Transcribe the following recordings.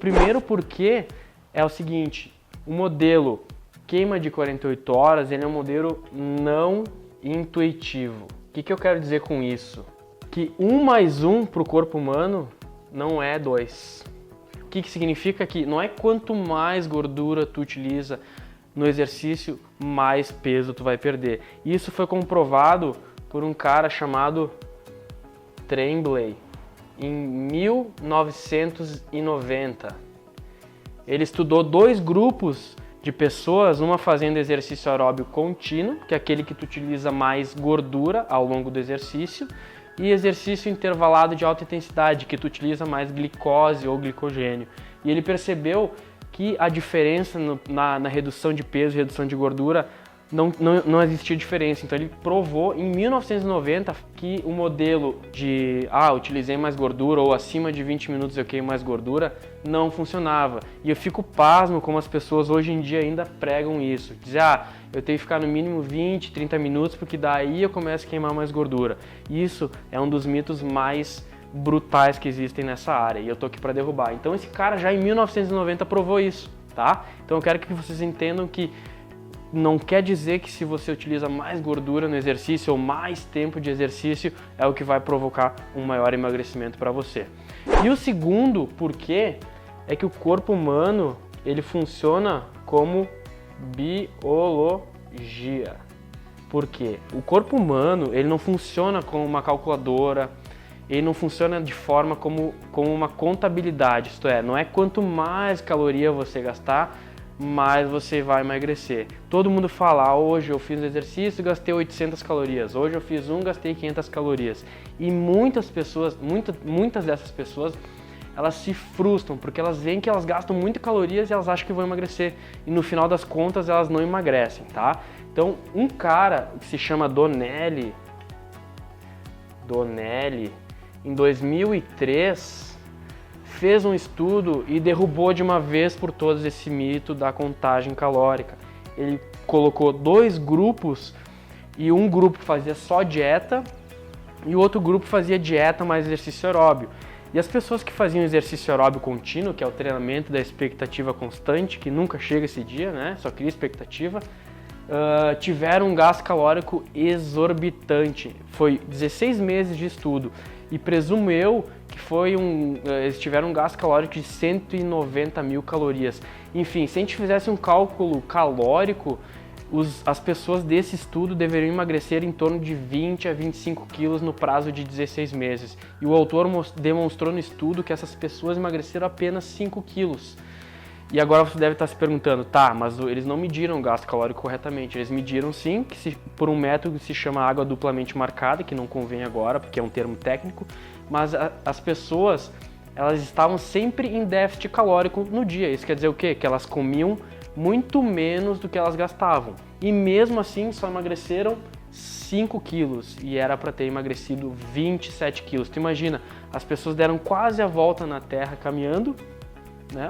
primeiro porquê é o seguinte: o modelo queima de 48 horas, ele é um modelo não intuitivo. O que eu quero dizer com isso? Que 1 mais 1 para o corpo humano não é 2. O que significa que não é quanto mais gordura tu utiliza no exercício, mais peso tu vai perder. Isso foi comprovado por um cara chamado Tremblay em 1990. Ele estudou 2 grupos de pessoas, uma fazendo exercício aeróbio contínuo, que é aquele que tu utiliza mais gordura ao longo do exercício, e exercício intervalado de alta intensidade, que tu utiliza mais glicose ou glicogênio. E ele percebeu que a diferença na redução de peso e redução de gordura não existia diferença. Então ele provou em 1990 que o modelo de utilizei mais gordura ou acima de 20 minutos eu queimo mais gordura não funcionava. E eu fico pasmo como as pessoas hoje em dia ainda pregam isso. Dizem, eu tenho que ficar no mínimo 20, 30 minutos porque daí eu começo a queimar mais gordura. Isso é um dos mitos mais brutais que existem nessa área e eu tô aqui para derrubar. Então esse cara já em 1990 provou isso, tá? Então eu quero que vocês entendam que não quer dizer que se você utiliza mais gordura no exercício ou mais tempo de exercício é o que vai provocar um maior emagrecimento para você. E o segundo porquê é que o corpo humano ele funciona como biologia. Por quê? O corpo humano ele não funciona como uma calculadora, ele não funciona de forma como uma contabilidade, isto é, não é quanto mais caloria você gastar, mais você vai emagrecer. Todo mundo fala, hoje eu fiz exercício e gastei 800 calorias, hoje eu fiz gastei 500 calorias. E muitas dessas pessoas, elas se frustram, porque elas veem que elas gastam muitas calorias e elas acham que vão emagrecer. E no final das contas, elas não emagrecem, tá? Então, um cara que se chama Donnelly, em 2003, fez um estudo e derrubou de uma vez por todas esse mito da contagem calórica. Ele colocou 2 grupos e um grupo fazia só dieta e o outro grupo fazia dieta mais exercício aeróbio. E as pessoas que faziam exercício aeróbio contínuo, que é o treinamento da expectativa constante, que nunca chega esse dia, né? Só cria expectativa, tiveram um gasto calórico exorbitante. Foi 16 meses de estudo e presumo eu que eles tiveram um gasto calórico de 190 mil calorias. Enfim, se a gente fizesse um cálculo calórico, as pessoas desse estudo deveriam emagrecer em torno de 20 a 25 quilos no prazo de 16 meses. E o autor demonstrou no estudo que essas pessoas emagreceram apenas 5 quilos. E agora você deve estar se perguntando, mas eles não mediram o gasto calórico corretamente. Eles mediram sim, por um método que se chama água duplamente marcada, que não convém agora, porque é um termo técnico, mas as pessoas, elas estavam sempre em déficit calórico no dia. Isso quer dizer o quê? Que elas comiam muito menos do que elas gastavam. E mesmo assim só emagreceram 5 quilos e era para ter emagrecido 27 quilos. Tu imagina, as pessoas deram quase a volta na Terra caminhando, né,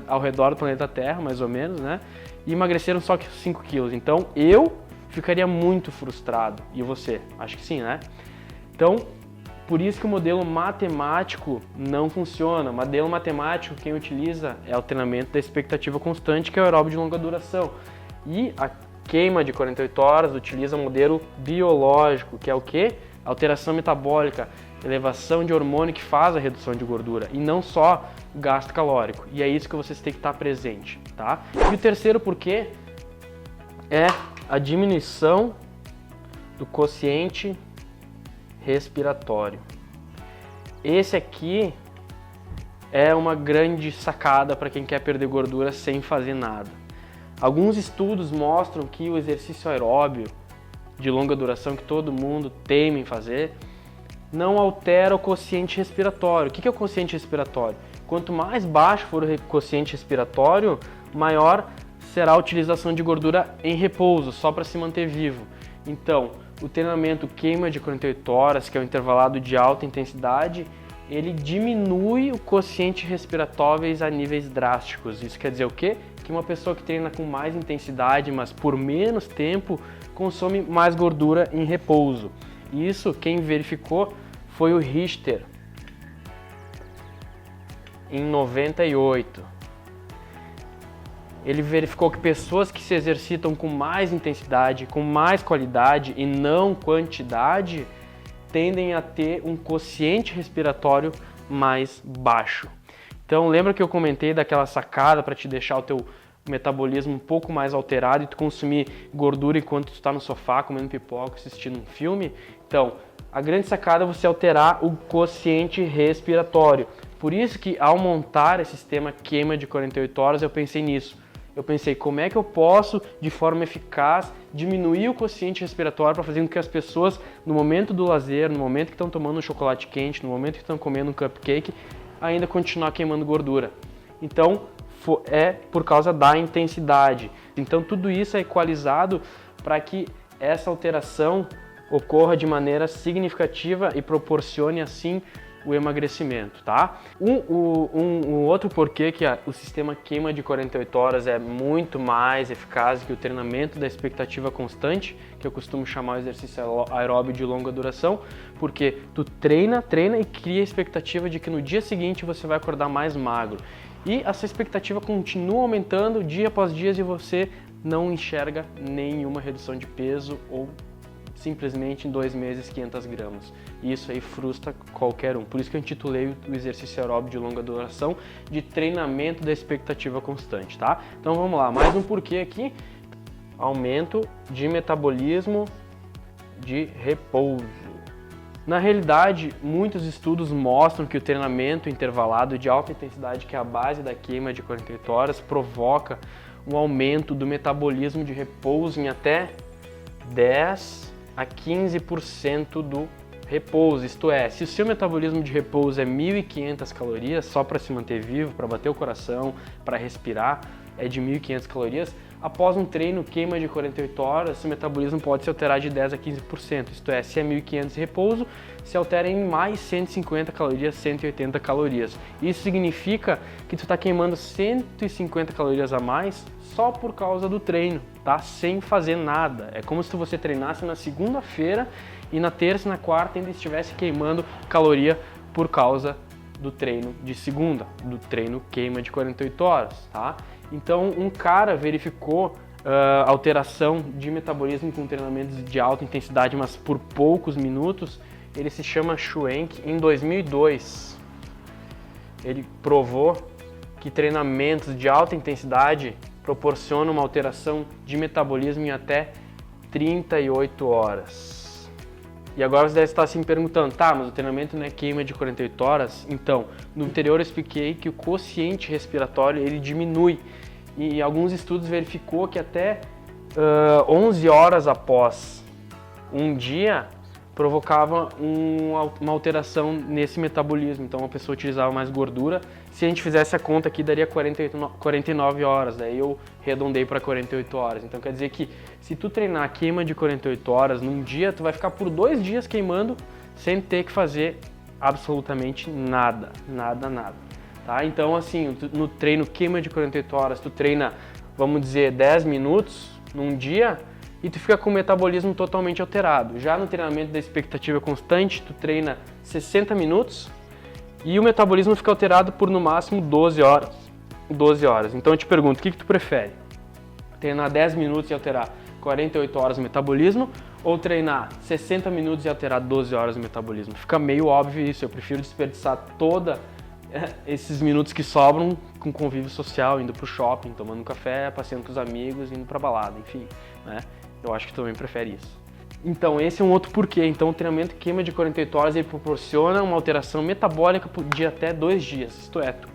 ao redor do planeta Terra, mais ou menos, né, e emagreceram só 5 quilos. Então eu ficaria muito frustrado. E você? Acho que sim, né? Então, por isso que o modelo matemático não funciona. O modelo matemático, quem utiliza é o treinamento da expectativa constante, que é o aeróbio de longa duração. E a queima de 48 horas utiliza o modelo biológico, que é o quê? Alteração metabólica, elevação de hormônio que faz a redução de gordura e não só gasto calórico. E é isso que vocês têm que estar presente, tá? E o terceiro porquê é a diminuição do quociente respiratório. Esse aqui é uma grande sacada para quem quer perder gordura sem fazer nada. Alguns estudos mostram que o exercício aeróbio de longa duração, que todo mundo teme em fazer, não altera o quociente respiratório. O que é o quociente respiratório? Quanto mais baixo for o quociente respiratório, maior será a utilização de gordura em repouso, só para se manter vivo. Então, o treinamento queima de 48 horas, que é o intervalado de alta intensidade, ele diminui o quociente respiratórios a níveis drásticos. Isso quer dizer o quê? Que uma pessoa que treina com mais intensidade, mas por menos tempo, consome mais gordura em repouso. Isso quem verificou foi o Richter. em 98. Ele verificou que pessoas que se exercitam com mais intensidade, com mais qualidade e não quantidade, tendem a ter um quociente respiratório mais baixo. Então lembra que eu comentei daquela sacada para te deixar o teu metabolismo um pouco mais alterado e tu consumir gordura enquanto tu está no sofá comendo pipoca, assistindo um filme? Então, a grande sacada é você alterar o quociente respiratório. Por isso que ao montar esse sistema queima de 48 horas, eu pensei nisso. Eu pensei, como é que eu posso, de forma eficaz, diminuir o quociente respiratório para fazer com que as pessoas, no momento do lazer, no momento que estão tomando um chocolate quente, no momento que estão comendo um cupcake, ainda continuar queimando gordura. Então, é por causa da intensidade. Então, tudo isso é equalizado para que essa alteração ocorra de maneira significativa e proporcione, assim, o emagrecimento, tá? Um outro porquê que o sistema queima de 48 horas é muito mais eficaz que o treinamento da expectativa constante, que eu costumo chamar o exercício aeróbio de longa duração, porque tu treina e cria a expectativa de que no dia seguinte você vai acordar mais magro. E essa expectativa continua aumentando dia após dia e você não enxerga nenhuma redução de peso ou simplesmente em 2 meses 500 gramas. E isso aí frustra qualquer um. Por isso que eu intitulei o exercício aeróbio de longa duração de treinamento da expectativa constante, tá? Então vamos lá, mais um porquê aqui. Aumento de metabolismo de repouso. Na realidade, muitos estudos mostram que o treinamento intervalado de alta intensidade, que é a base da queima de 48 horas, provoca um aumento do metabolismo de repouso em até 10 a 15% do repouso. Isto é, se o seu metabolismo de repouso é 1.500 calorias, só para se manter vivo, para bater o coração, para respirar, é de 1.500 calorias, após um treino queima de 48 horas, seu metabolismo pode se alterar de 10 a 15%. Isto é, se é 1.500 de repouso, se altera em mais 150 calorias, 180 calorias. Isso significa que tu está queimando 150 calorias a mais só por causa do treino, tá? Sem fazer nada. É como se você treinasse na segunda-feira e na terça e na quarta ainda estivesse queimando caloria por causa do treino de segunda, do treino queima de 48 horas, tá? Então, um cara verificou alteração de metabolismo com treinamentos de alta intensidade, mas por poucos minutos. Ele se chama Schwenk. Em 2002, ele provou que treinamentos de alta intensidade proporcionam uma alteração de metabolismo em até 38 horas. E agora você deve estar se perguntando, tá, mas o treinamento não é queima de 48 horas? Então, no anterior eu expliquei que o quociente respiratório ele diminui e alguns estudos verificou que até 11 horas após um dia provocava uma alteração nesse metabolismo. Então a pessoa utilizava mais gordura. Se a gente fizesse a conta aqui, daria 49 horas, daí eu arredondei para 48 horas. Então quer dizer que se tu treinar a queima de 48 horas num dia, tu vai ficar por 2 dias queimando sem ter que fazer absolutamente nada. Tá? Então assim, no treino queima de 48 horas, tu treina, vamos dizer, 10 minutos num dia, e tu fica com o metabolismo totalmente alterado. Já no treinamento da expectativa constante, tu treina 60 minutos e o metabolismo fica alterado por no máximo 12 horas. Então eu te pergunto, o que tu prefere? Treinar 10 minutos e alterar 48 horas o metabolismo ou treinar 60 minutos e alterar 12 horas o metabolismo? Fica meio óbvio isso, eu prefiro desperdiçar toda esses minutos que sobram com convívio social, indo pro shopping, tomando um café, passeando com os amigos, indo pra balada, enfim, né? Eu acho que tu também prefere isso. Então, esse é um outro porquê. Então, o treinamento queima de 48 horas ele proporciona uma alteração metabólica de até 2 dias. Isto é, tu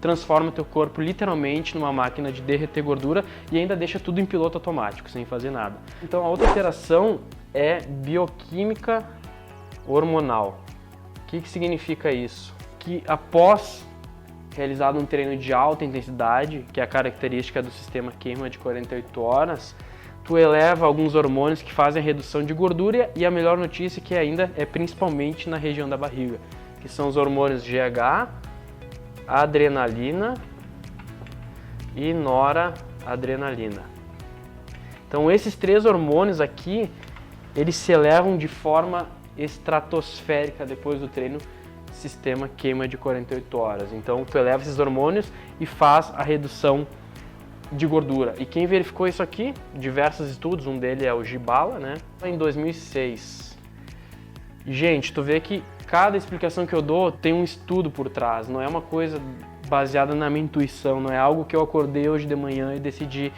transforma o teu corpo literalmente numa máquina de derreter gordura e ainda deixa tudo em piloto automático, sem fazer nada. Então, a outra alteração é bioquímica hormonal. O que significa isso? Que após realizado um treino de alta intensidade, que é a característica do sistema queima de 48 horas, tu eleva alguns hormônios que fazem a redução de gordura e a melhor notícia que ainda é principalmente na região da barriga, que são os hormônios GH, adrenalina e noradrenalina. Então esses 3 hormônios aqui, eles se elevam de forma estratosférica depois do treino, sistema queima de 48 horas. Então, tu eleva esses hormônios e faz a redução de gordura. E quem verificou isso aqui? Diversos estudos, um deles é o Gibala, né? Em 2006. Gente, tu vê que cada explicação que eu dou tem um estudo por trás, não é uma coisa baseada na minha intuição, não é algo que eu acordei hoje de manhã e decidi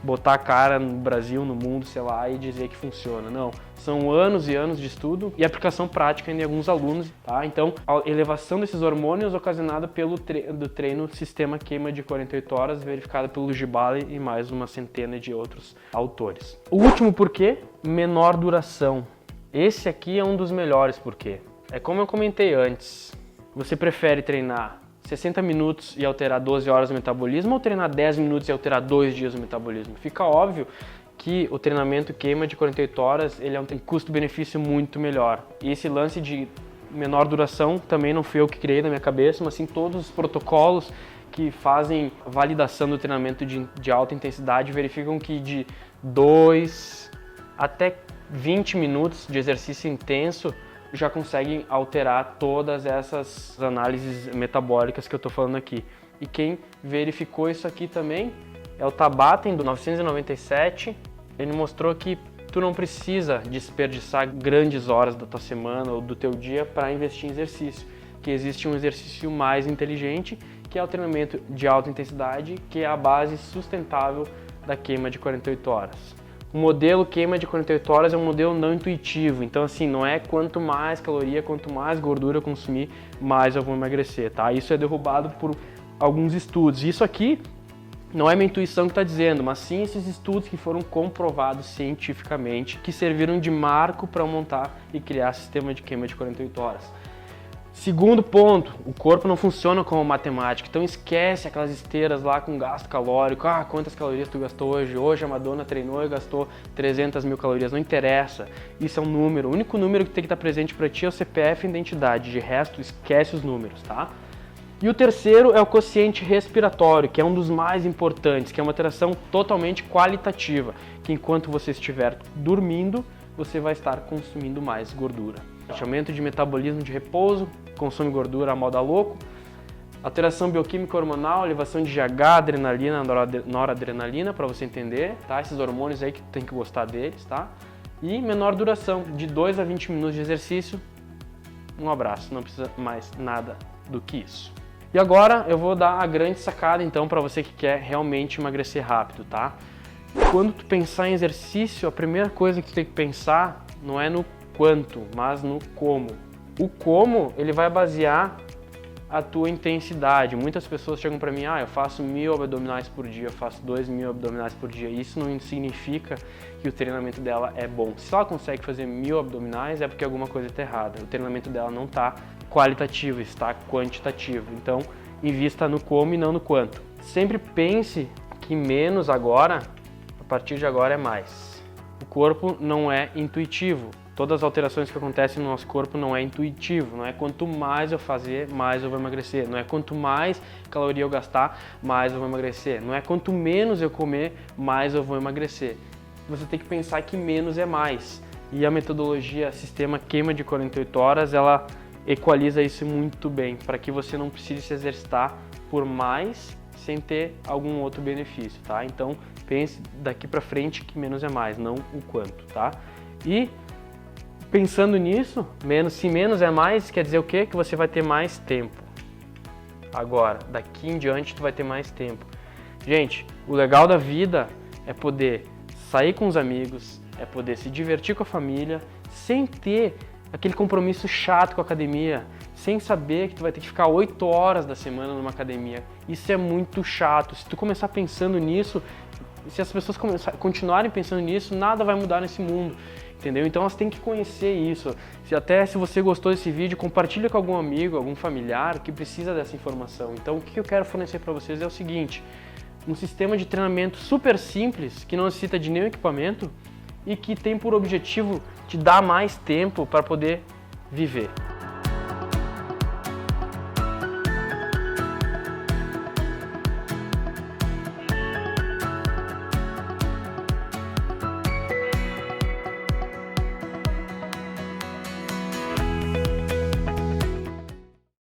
botar a cara no Brasil, no mundo, sei lá, e dizer que funciona. Não, são anos e anos de estudo e aplicação prática em alguns alunos, tá? Então, a elevação desses hormônios ocasionada pelo treino sistema queima de 48 horas, verificada pelo Gibala e mais uma centena de outros autores. O último porquê, menor duração. Esse aqui é um dos melhores porquê. É como eu comentei antes, você prefere treinar 60 minutos e alterar 12 horas o metabolismo ou treinar 10 minutos e alterar 2 dias o metabolismo? Fica óbvio que o treinamento queima de 48 horas ele tem custo-benefício muito melhor. E esse lance de menor duração também não fui eu que criei na minha cabeça, mas sim todos os protocolos que fazem validação do treinamento de alta intensidade verificam que de 2 até 20 minutos de exercício intenso já conseguem alterar todas essas análises metabólicas que eu estou falando aqui. E quem verificou isso aqui também é o Tabata, em 1997. Ele mostrou que tu não precisa desperdiçar grandes horas da tua semana ou do teu dia para investir em exercício, que existe um exercício mais inteligente, que é o treinamento de alta intensidade, que é a base sustentável da queima de 48 horas. O modelo queima de 48 horas é um modelo não intuitivo, então assim, não é quanto mais caloria, quanto mais gordura eu consumir, mais eu vou emagrecer, tá? Isso é derrubado por alguns estudos. Isso aqui não é minha intuição que está dizendo, mas sim esses estudos que foram comprovados cientificamente, que serviram de marco para montar e criar sistema de queima de 48 horas. Segundo ponto, o corpo não funciona como matemática, então esquece aquelas esteiras lá com gasto calórico. Ah, quantas calorias tu gastou hoje? Hoje a Madonna treinou e gastou 300 mil calorias. Não interessa, isso é um número. O único número que tem que estar presente para ti é o CPF e identidade, de resto esquece os números, tá? E o terceiro é o quociente respiratório, que é um dos mais importantes, que é uma alteração totalmente qualitativa, que enquanto você estiver dormindo, você vai estar consumindo mais gordura. Aumento de metabolismo de repouso, consome gordura a moda louco, alteração bioquímica hormonal, elevação de GH, adrenalina, noradrenalina, para você entender, tá? Esses hormônios aí que tem que gostar deles, tá? E menor duração, de 2 a 20 minutos de exercício. Um abraço, não precisa mais nada do que isso. E agora eu vou dar a grande sacada então para você que quer realmente emagrecer rápido, tá? Quando tu pensar em exercício, a primeira coisa que tu tem que pensar não é no quanto, mas no como. O como, ele vai basear a tua intensidade. Muitas pessoas chegam para mim, eu faço 1000 abdominais por dia, eu faço 2000 abdominais por dia. Isso não significa que o treinamento dela é bom. Se ela consegue fazer 1000 abdominais, é porque alguma coisa está errada. O treinamento dela não está qualitativo, está quantitativo. Então, invista no como e não no quanto. Sempre pense que menos agora, a partir de agora é mais. O corpo não é intuitivo. Todas as alterações que acontecem no nosso corpo não é intuitivo, não é quanto mais eu fazer, mais eu vou emagrecer, não é quanto mais caloria eu gastar, mais eu vou emagrecer, não é quanto menos eu comer, mais eu vou emagrecer. Você tem que pensar que menos é mais. E a metodologia sistema queima de 48 horas, ela equaliza isso muito bem, para que você não precise se exercitar por mais sem ter algum outro benefício, tá? Então pense daqui para frente que menos é mais, não o quanto, tá? E pensando nisso, se menos é mais, quer dizer o quê? Que você vai ter mais tempo. Agora, daqui em diante, tu vai ter mais tempo. Gente, o legal da vida é poder sair com os amigos, é poder se divertir com a família, sem ter aquele compromisso chato com a academia, sem saber que tu vai ter que ficar 8 horas da semana numa academia. Isso é muito chato. Se tu começar pensando nisso, se as pessoas continuarem pensando nisso, nada vai mudar nesse mundo. Entendeu? Então elas têm que conhecer isso. Se você gostou desse vídeo, compartilha com algum amigo, algum familiar que precisa dessa informação. Então o que eu quero fornecer para vocês é o seguinte: um sistema de treinamento super simples, que não necessita de nenhum equipamento e que tem por objetivo te dar mais tempo para poder viver.